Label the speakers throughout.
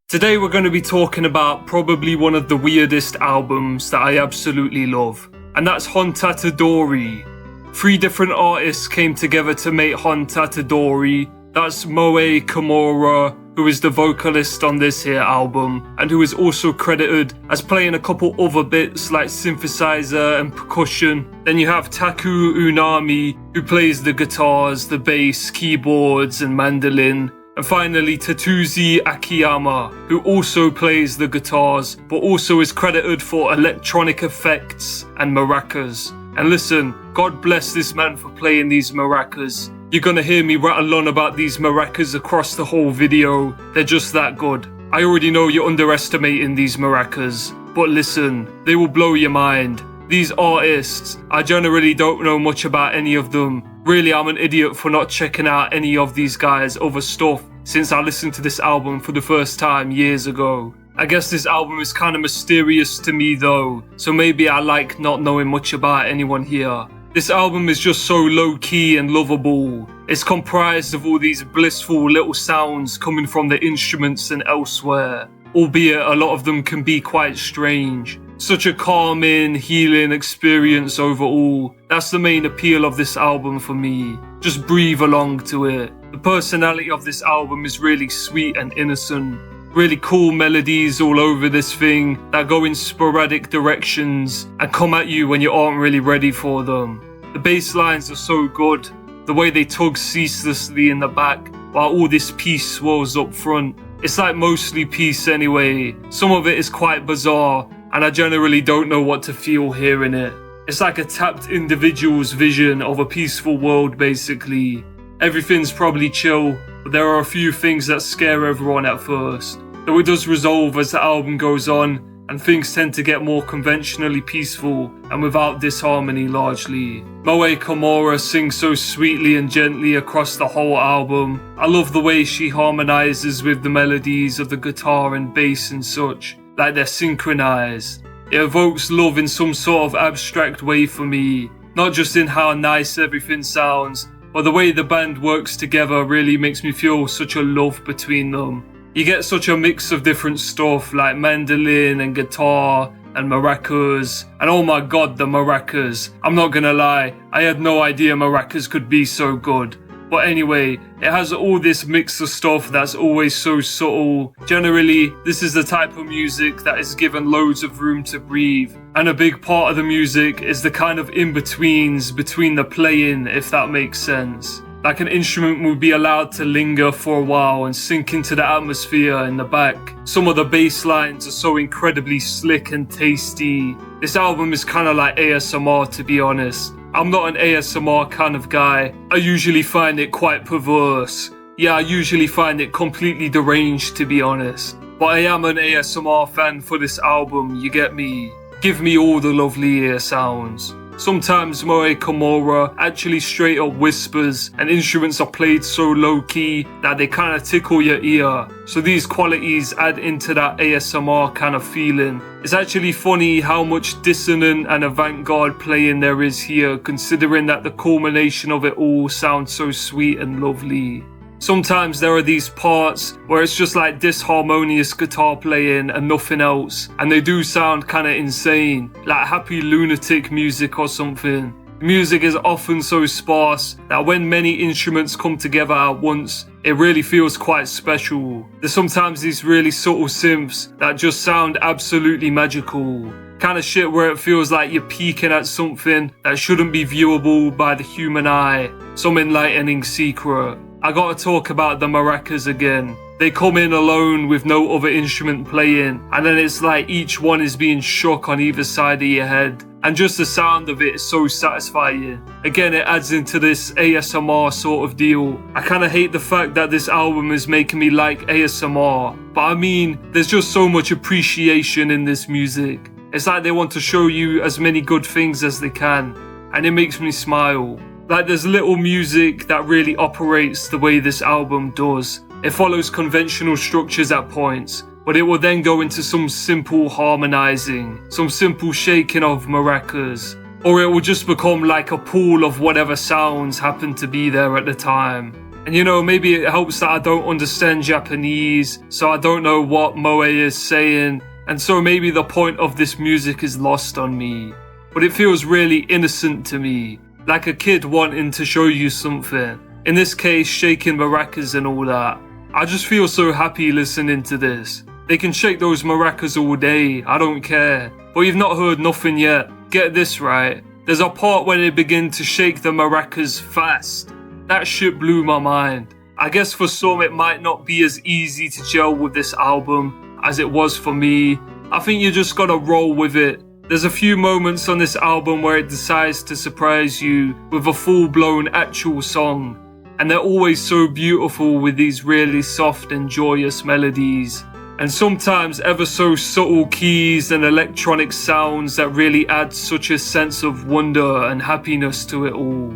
Speaker 1: Today we're going to be talking about probably one of the weirdest albums that I absolutely love, and that's Hontatedori. 3 different artists came together to make Hontatedori. That's Moe Kimura, who is the vocalist on this here album, and who is also credited as playing a couple other bits like synthesizer and percussion. Then you have Taku Unami, who plays the guitars, the bass, keyboards and mandolin. And finally, Tetsuji Akiyama, who also plays the guitars, but also is credited for electronic effects and maracas. And listen, God bless this man for playing these maracas. You're gonna hear me rattle on about these maracas across the whole video. They're just that good. I already know you're underestimating these maracas, but listen, they will blow your mind. These artists, I generally don't know much about any of them. Really, I'm an idiot for not checking out any of these guys' other stuff since I listened to this album for the first time years ago. I guess this album is kind of mysterious to me though, so maybe I like not knowing much about anyone here. This album is just so low-key and lovable. It's comprised of all these blissful little sounds coming from the instruments and elsewhere, albeit a lot of them can be quite strange. Such a calming, healing experience overall. That's the main appeal of this album for me. Just breathe along to it. The personality of this album is really sweet and innocent. Really cool melodies all over this thing that go in sporadic directions and come at you when you aren't really ready for them. The bass lines are so good. The way they tug ceaselessly in the back while all this peace swells up front. It's like mostly peace anyway. Some of it is quite bizarre, and I generally don't know what to feel hearing it. It's like a tapped individual's vision of a peaceful world basically. Everything's probably chill, but there are a few things that scare everyone at first. Though it does resolve as the album goes on, and things tend to get more conventionally peaceful and without disharmony largely. Moe Kimura sings so sweetly and gently across the whole album. I love the way she harmonizes with the melodies of the guitar and bass and such, like they're synchronized. It evokes love in some sort of abstract way for me, not just in how nice everything sounds, but the way the band works together really makes me feel such a love between them. You get such a mix of different stuff like mandolin and guitar and maracas, and oh my god, the maracas. I'm not gonna lie, I had no idea maracas could be so good. But anyway, it has all this mix of stuff that's always so subtle. Generally, this is the type of music that is given loads of room to breathe. And a big part of the music is the kind of in-betweens between the playing, if that makes sense. Like an instrument will be allowed to linger for a while and sink into the atmosphere in the back. Some of the bass lines are so incredibly slick and tasty. This album is kind of like ASMR, to be honest. I'm not an ASMR kind of guy. I usually find it quite perverse. Yeah, I usually find it completely deranged, to be honest. But I am an ASMR fan for this album, you get me? Give me all the lovely ear sounds. Sometimes Moe Kimura actually straight up whispers, and instruments are played so low-key that they kind of tickle your ear. So these qualities add into that ASMR kind of feeling. It's actually funny how much dissonant and avant-garde playing there is here, considering that the culmination of it all sounds so sweet and lovely. Sometimes there are these parts where it's just like disharmonious guitar playing and nothing else, and they do sound kinda insane, like happy lunatic music or something. The music is often so sparse that when many instruments come together at once, it really feels quite special. There's sometimes these really subtle synths that just sound absolutely magical. Kind of shit where it feels like you're peeking at something that shouldn't be viewable by the human eye. Some enlightening secret. I gotta talk about the maracas again. They come in alone with no other instrument playing, and then it's like each one is being shook on either side of your head. And just the sound of it is so satisfying. Again, it adds into this ASMR sort of deal. I kinda hate the fact that this album is making me like ASMR, but I mean, there's just so much appreciation in this music. It's like they want to show you as many good things as they can, and it makes me smile. Like there's little music that really operates the way this album does. It follows conventional structures at points, but it will then go into some simple harmonizing, some simple shaking of maracas, or it will just become like a pool of whatever sounds happen to be there at the time. And you know, maybe it helps that I don't understand Japanese, so I don't know what Moe is saying, and so maybe the point of this music is lost on me. But it feels really innocent to me, like a kid wanting to show you something. In this case, shaking maracas and all that. I just feel so happy listening to this. They can shake those maracas all day, I don't care. But you've not heard nothing yet. Get this right. There's a part where they begin to shake the maracas fast. That shit blew my mind. I guess for some it might not be as easy to gel with this album as it was for me. I think you just gotta roll with it. There's a few moments on this album where it decides to surprise you with a full-blown actual song. And they're always so beautiful with these really soft and joyous melodies. And sometimes ever so subtle keys and electronic sounds that really add such a sense of wonder and happiness to it all.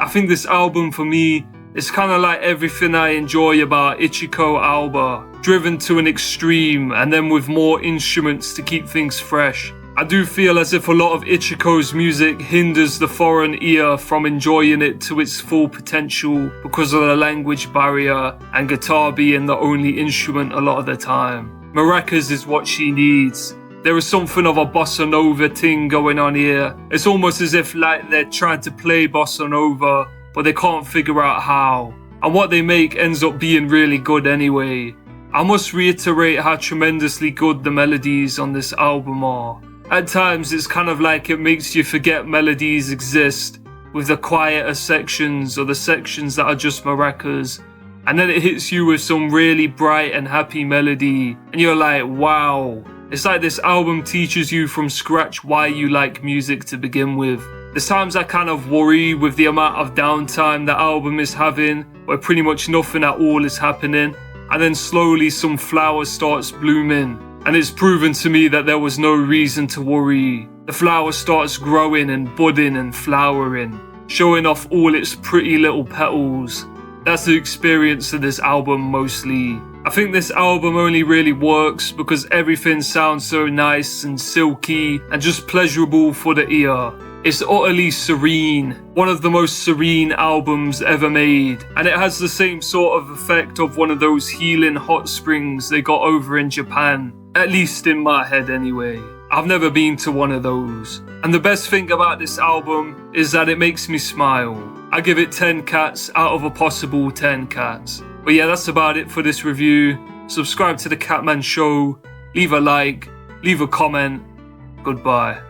Speaker 1: I think this album for me is kind of like everything I enjoy about Ichiko Aoba, driven to an extreme and then with more instruments to keep things fresh. I do feel as if a lot of Ichiko's music hinders the foreign ear from enjoying it to its full potential because of the language barrier and guitar being the only instrument a lot of the time. Maracas is what she needs. There is something of a bossa nova thing going on here. It's almost as if like they're trying to play bossa nova, but they can't figure out how. And what they make ends up being really good anyway. I must reiterate how tremendously good the melodies on this album are. At times it's kind of like it makes you forget melodies exist with the quieter sections or the sections that are just maracas. And then it hits you with some really bright and happy melody. And you're like, wow. It's like this album teaches you from scratch why you like music to begin with. There's times I kind of worry with the amount of downtime the album is having, where pretty much nothing at all is happening. And then slowly some flower starts blooming. And it's proven to me that there was no reason to worry. The flower starts growing and budding and flowering, showing off all its pretty little petals. That's the experience of this album mostly. I think this album only really works because everything sounds so nice and silky and just pleasurable for the ear. It's utterly serene, one of the most serene albums ever made, and it has the same sort of effect of one of those healing hot springs they got over in Japan, at least in my head anyway. I've never been to one of those. And the best thing about this album is that it makes me smile. I give it 10 cats out of a possible 10 cats. But yeah, that's about it for this review. Subscribe to the Catman Show, leave a like, leave a comment. Goodbye.